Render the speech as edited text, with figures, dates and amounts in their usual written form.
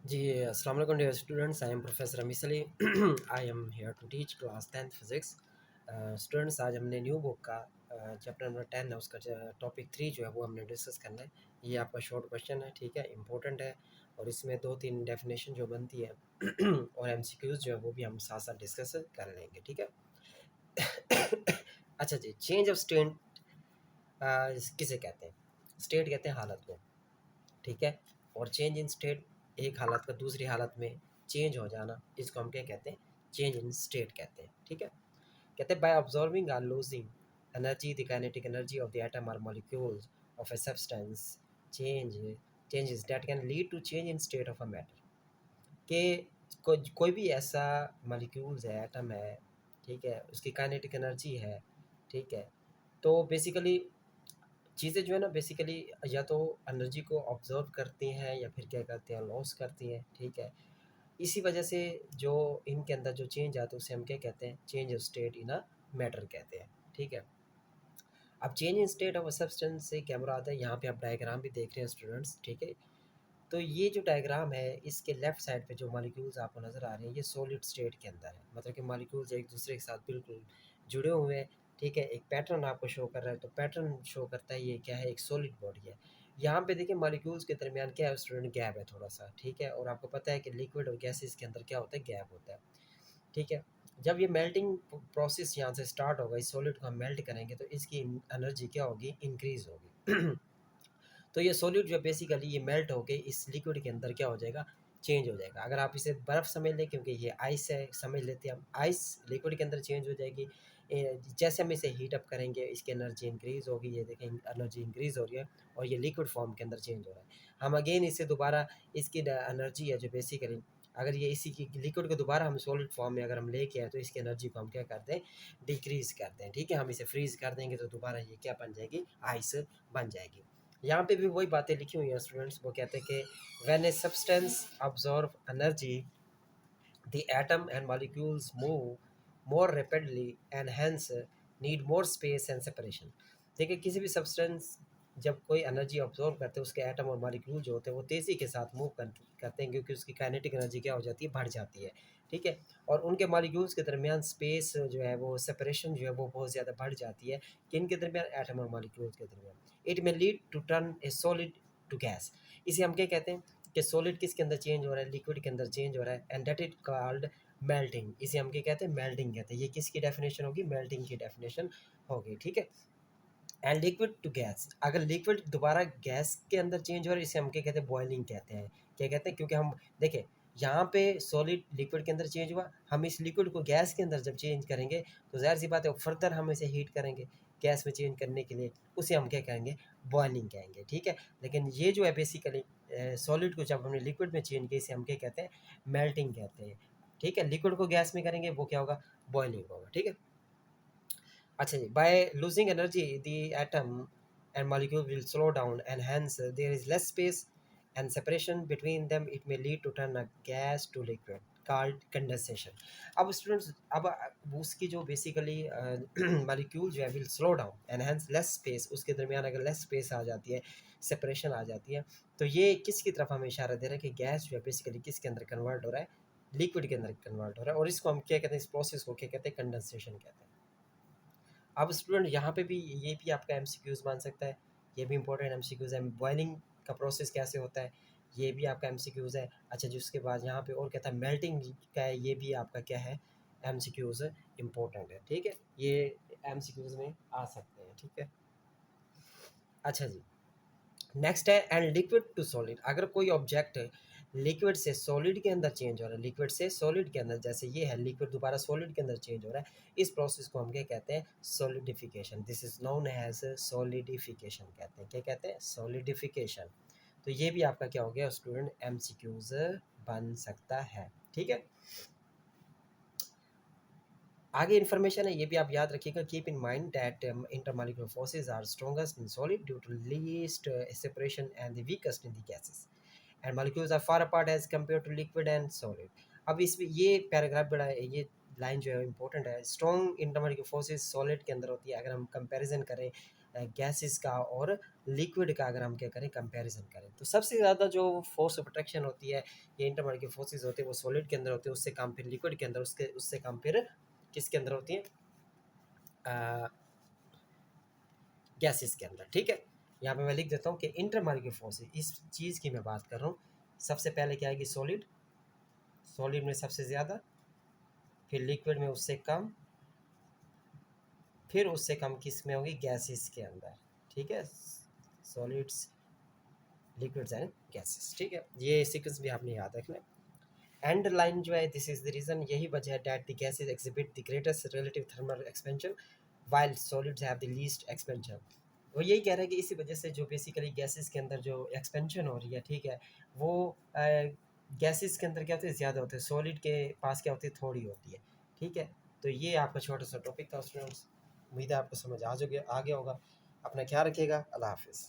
जी, अस्सलाम वालेकुम dear students, I am professor Amees Ali. I am here to teach class 10th physics. Students, आज हमने new book का chapter number 10 है, उसका टॉपिक 3 जो है वो हमने डिस्कस करना है। ये आपका शॉर्ट क्वेश्चन है, ठीक है, इंपॉर्टेंट है, और इसमें 2-3 डेफिनेशन जो बनती है और एमसीक्यूज़ जो है वो भी हम साथ साथ डिस्कस कर लेंगे, ठीक है। अच्छा जी, चेंज ऑफ स्टेट किसे कहते हैं? स्टेट कहते हैं हालत को, ठीक है। और चेंज इन स्टेट, एक हालत का दूसरी हालत में चेंज हो जाना, इसको हम क्या कहते हैं? चेंज इन स्टेट कहते हैं, ठीक है। कहते हैं by observing or losing energy, the kinetic energy of the atom or molecules of a substance change changes that can lead to change in state of a matter. कि कोई भी ऐसा मॉलिक्यूल्स है, एटम है, ठीक है, उसकी काइनेटिक एनर्जी है, ठीक है। तो बेसिकली चीज़ें जो है ना, बेसिकली या तो एनर्जी को ऑब्जर्व करती हैं या फिर क्या करते हैं, लॉस करती हैं, ठीक है। इसी वजह से जो इनके अंदर जो चेंज आता है उसे हम क्या कहते हैं? Change of state in a matter कहते हैं, ठीक है। अब change in state of a substance से क्या मुराद है? यहाँ पे आप डायग्राम भी देख रहे हैं स्टूडेंट्स, ठीक है। तो ये जो डायग्राम है, इसके लेफ्ट साइड पे जो मॉलिक्यूल्स आपको नज़र आ रहे हैं, ये सॉलिड स्टेट के अंदर है, मतलब कि मॉलिक्यूल्स एक दूसरे के साथ बिल्कुल जुड़े हुए हैं, ठीक है। एक पैटर्न आपको शो कर रहा है, तो पैटर्न शो करता है ये क्या है? एक सॉलिड बॉडी है। यहाँ पे देखिए मॉलिक्यूल्स के दरमियान क्या है स्टूडेंट? गैप है थोड़ा सा, ठीक है। और आपको पता है कि लिक्विड और गैसेस के अंदर क्या होता है? गैप होता है, ठीक है। जब ये मेल्टिंग प्रोसेस यहाँ से स्टार्ट होगा, इस सॉलिड को हम मेल्ट करेंगे तो इसकी एनर्जी क्या होगी? इंक्रीज होगी। तो ये सॉलिड जो है बेसिकली ये मेल्ट होके इस लिक्विड के अंदर क्या हो जाएगा? चेंज हो जाएगा। अगर आप इसे बर्फ़ समझ लें, क्योंकि ये आइस है, समझ लेते हैं हम, आइस लिक्विड के अंदर चेंज हो जाएगी। जैसे हम इसे हीट अप करेंगे, इसकी एनर्जी इंक्रीज़ होगी, ये देखें एनर्जी इंक्रीज़ हो रही है और ये लिक्विड फॉर्म के अंदर चेंज हो रहा है। हम अगेन इसे दोबारा, इसकी एनर्जी है जो बेसिकली, अगर ये इसी की लिक्विड को दोबारा हम सॉलिड फॉर्म में अगर हम लेके आए तो इसकी एनर्जी को हम क्या करते हैं? डिक्रीज़ करते हैं, ठीक है। हम इसे फ्रीज़ कर देंगे तो दोबारा ये क्या बन जाएगी? आइस बन जाएगी। यहाँ पे भी वही बातें लिखी हुई हैं स्टूडेंट्स, वो कहते हैं कि when a substance absorb energy the atom and molecules move more rapidly and hence need more space and separation. देखिए किसी भी सब्सटेंस जब कोई एनर्जी ऑब्जॉर्व करते हैं, उसके एटम और मॉलिक्यूल जो होते हैं वो तेज़ी के साथ मूव करते हैं, क्योंकि उसकी काइनेटिक एनर्जी क्या हो जाती है? बढ़ जाती है, ठीक है। और उनके मॉलिक्यूल्स के दरमियान स्पेस जो है वो सेपरेशन जो है वो बहुत ज़्यादा बढ़ जाती है। किन के दरमियान? एटम और मॉलिक्यूल्स के दरमियान। It may lead to turn a solid to gas. इसे हम क्या कहते हैं? कि सॉलिड किसके अंदर चेंज हो रहा है? लिक्विड के अंदर चेंज हो रहा है, and that is called melting. इसे हम क्या कहते हैं? मेल्टिंग कहते हैं। ये किसकी डेफिनेशन होगी? मेल्टिंग की डेफिनेशन होगी, ठीक है। एंड लिक्विड टू गैस, अगर लिक्विड दोबारा गैस के अंदर चेंज हो रहा है, इसे हम क्या कहते हैं? बॉइलिंग कहते हैं। क्या कहते हैं? क्योंकि हम देखिए यहाँ पे सॉलिड लिक्विड के अंदर चेंज हुआ, हम इस लिक्विड को गैस के अंदर जब चेंज करेंगे तो ज़ाहिर सी बात है फर्दर हम इसे हीट करेंगे गैस में चेंज करने के लिए, उसे हम क्या कहेंगे? बॉइलिंग कहेंगे, ठीक है। लेकिन ये जो है बेसिकली सॉलिड को जब हमने लिक्विड में चेंज किया, इसे हम क्या कहते हैं? मेल्टिंग कहते हैं, ठीक है। लिक्विड को गैस में करेंगे वो क्या होगा? बॉइलिंग होगा, ठीक है। अच्छा जी, by losing energy, the atom and molecule will slow down, and hence there is less space and separation between them. It may lead to turn a gas to liquid called condensation. अब students, अब उसकी जो basically molecule जो है will slow down and has less space, उसके दरमियान अगर less space आ जाती है, सेपरेशन आ जाती है, तो ये किसकी तरफ हमें इशारा दे रहा है कि गैस जो है बेसिकली किसके अंदर कन्वर्ट हो रहा है? लिक्विड के अंदर कन्वर्ट हो रहा है, और इसको हम क्या कहते हैं? इस प्रोसेस को क्या कहते हैं? कंडेंसेशन कहते हैं। अब स्टूडेंट यहाँ पे भी ये भी आपका एमसीक्यूज़ बन सकता है, ये भी इंपॉर्टेंट एमसीक्यूज़ है। बॉइलिंग का प्रोसेस कैसे होता है, ये भी आपका एमसीक्यूज़ है। अच्छा जी, उसके बाद यहाँ पे और क्या था? मेल्टिंग का है, ये भी आपका क्या है? एमसीक्यूज़ इंपॉर्टेंट है, ठीक है। ये एमसीक्यूज़ में आ सकते हैं, ठीक है। अच्छा जी, नेक्स्ट है एंड लिक्विड टू सॉलिड। अगर कोई ऑब्जेक्ट लिक्विड से सॉलिड के अंदर चेंज हो रहा है, लिक्विड से सॉलिड के अंदर, जैसे ये है लिक्विड दोबारा सॉलिड के अंदर चेंज हो रहा है, इस प्रोसेस को हम क्या कहते हैं? Solidification. This is known as solidification कहते हैं। क्या कहते हैं? सॉलिडिफिकेशन। तो ये भी आपका क्या हो गया स्टूडेंट? एमसीक्यूज बन सकता है, ठीक है। आगे इन्फॉर्मेशन है, ये भी आप याद रखिएगा। Keep in mind that intermolecular forces are strongest in solid due to least separation and the weakest in the gases, and molecules are far apart as compare to liquid and solid. अब इसमें ये paragraph बड़ा है, ये line जो है important है। Strong intermolecular forces solid के अंदर होती है, अगर हम कंपैरिजन करें गैसेस का और लिक्विड का अगर हम क्या करें कंपैरिजन करें, तो सबसे ज़्यादा जो फोर्स ऑफ अट्रैक्शन होती है, ये इंटरमोलिकुलर फोर्सेस होते हैं, वो सॉलिड के अंदर होते हैं, उससे कम फिर लिक्विड के अंदर, उससे कम फिर किसके अंदर होती है, गैसेस के अंदर। ठीक है, यहाँ पे मैं लिख देता हूँ कि इंटरमोलिकुलर फोर्सेस, इस चीज़ की मैं बात कर रहा हूँ। सबसे पहले क्या आएगी, सॉलिड, सॉलिड में सबसे ज़्यादा, फिर लिक्विड में उससे कम, फिर उससे कम किस में होगी, गैसेस के अंदर। ठीक है, सॉलिड्स, लिक्विड्स एंड गैसेस। ठीक है, ये सीक्वेंस भी आपने याद रखना है। एंड लाइन जो है, दिस इज द रीजन, यही वजह है that the gases exhibit the greatest relative thermal expansion while solids have the least expansion. वो यही कह रहे हैं कि इसी वजह से जो बेसिकली गैसेस के अंदर जो एक्सपेंशन हो रही है, ठीक है, वो गैसेस के अंदर क्या होती है, ज़्यादा होते हैं, सॉलिड के पास क्या होती है, थोड़ी होती है। ठीक है, तो ये आपका छोटा सा टॉपिक था स्टूडेंट्स, उम्मीद है आपको समझ आ गया होगा। अपना ख्याल रखिएगा, अल्लाह हाफिज़।